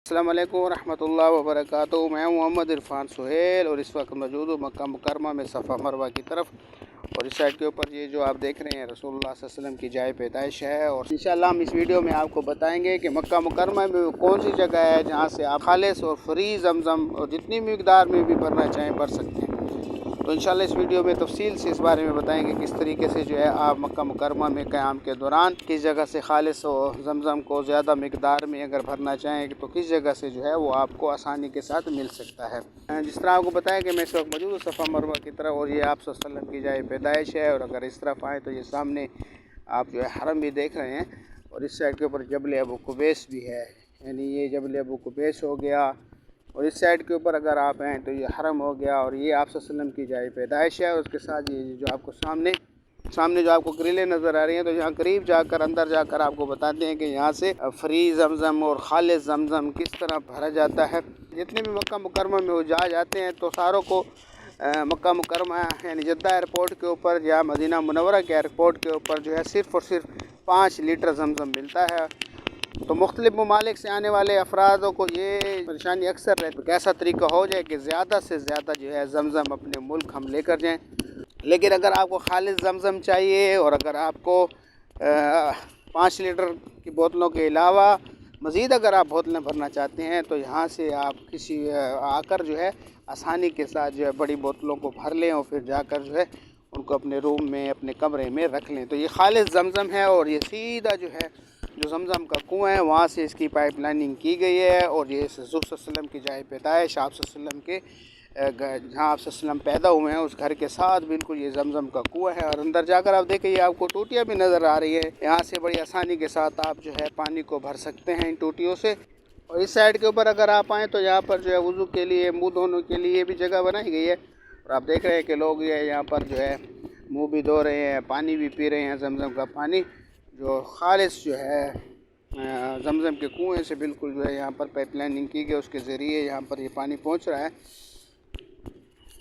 अस्सलाम वालेकुम रहमतुल्लाहि व बरकातुहू। मैं मोहम्मद इरफान सुहेल और इस वक्त मौजूद हूँ मक्का मुकरमा में सफ़ा मरवा की तरफ। और इस साइड के ऊपर ये जो आप देख रहे हैं रसूलुल्लाह सल्लल्लाहु अलैहि वसल्लम की जाए पैदाइश है। और इंशाअल्लाह हम इस वीडियो में आपको बताएंगे कि मक्का मुकरमा में कौन सी जगह है जहाँ से आप खालिस और फ्री ज़मज़म और जितनी मिकदार में भी भरना चाहें भर सकते हैं। तो इंशाअल्लाह इस वीडियो में तफसील से इस बारे में बताएंगे किस तरीके से जो है आप मक्का मुकरमा में क़याम के दौरान किस जगह से खालिस और ज़मज़म को ज़्यादा मिकदार में अगर भरना चाहें तो किस जगह से जो है वो आपको आसानी के साथ मिल सकता है। जिस तरह आपको बताया कि मैं इस वक्त मौजूद हूँ सफ़ा मरवा की तरफ और ये आप सल्लल्लाहु अलैहि वसल्लम की जाए पैदाइश है। और अगर इस तरफ आए तो ये सामने आप जो है हरम भी देख रहे हैं और इस साइड के ऊपर जबल अबू कुबैस भी है, यानी ये जबल अबू कुबैस हो गया। और इस साइड के ऊपर अगर आप हैं तो ये हरम हो गया और ये आप सल्लल्लाहु अलैहि वसल्लम की जाए पैदाइश है। और उसके साथ ये जो आपको सामने जो आपको ग्रिलें नज़र आ रही हैं तो यहाँ करीब जाकर अंदर जाकर आपको बताते हैं कि यहाँ से फ्री ज़मज़म और खालिस ज़मज़म किस तरह भरा जाता है। जितने भी मक्का मुकरमा में वो जाते हैं तो सारों को मक्का मुकरमा यानी जद्दा एयरपोर्ट के ऊपर या मदीना मुनव्वरा के एयरपोर्ट के ऊपर जो है सिर्फ़ और सिर्फ 5 लीटर ज़मज़म मिलता है। तो मुख्तलिफ़ ममालिक से आने वाले अफरादों को ये परेशानी अक्सर रहती है, कैसा तरीका हो जाए कि ज़्यादा से ज़्यादा जो है ज़मज़म अपने मुल्क हम लेकर जाएं। लेकिन अगर आपको खालिस ज़मज़म चाहिए और अगर आपको 5 लीटर की बोतलों के अलावा मज़ीद अगर आप बोतलें भरना चाहते हैं तो यहाँ से आप किसी आकर जो है आसानी के साथ जो है बड़ी बोतलों को भर लें और फिर जाकर जो है उनको अपने रूम में अपने कमरे में रख लें। तो ये खालिस ज़मज़म है और ये सीधा जो है जो ज़मज़म का कुआँ है वहाँ से इसकी पाइप लाइनिंग की गई है। और ये हुज़ूर सल्लल्लाहु अलैहि वसल्लम की जाए पैदाइश आप सल्लल्लाहु अलैहि वसल्लम के जहाँ आप सल्लल्लाहु अलैहि वसल्लम पैदा हुए हैं उस घर के साथ बिल्कुल ये ज़मज़म का कुआँ है। और अंदर जाकर आप देखिए आपको टूटियाँ भी नज़र आ रही है, यहाँ से बड़ी आसानी के साथ आप जो है पानी को भर सकते हैं इन टूटियों से। और इस साइड के ऊपर अगर आप आएँ तो यहाँ पर जो है वज़ू के लिए मुँह धोने के लिए भी जगह बनाई गई है। और आप देख रहे हैं कि लोग ये यहाँ पर जो है मुँह भी धो रहे हैं, पानी भी पी रहे हैं, ज़मज़म का पानी जो खालिस जो है ज़मज़म के कुएँ से बिल्कुल जो है यहाँ पर पाइप लाइनिंग की गई उसके ज़रिए यहाँ पर ये पानी पहुँच रहा है।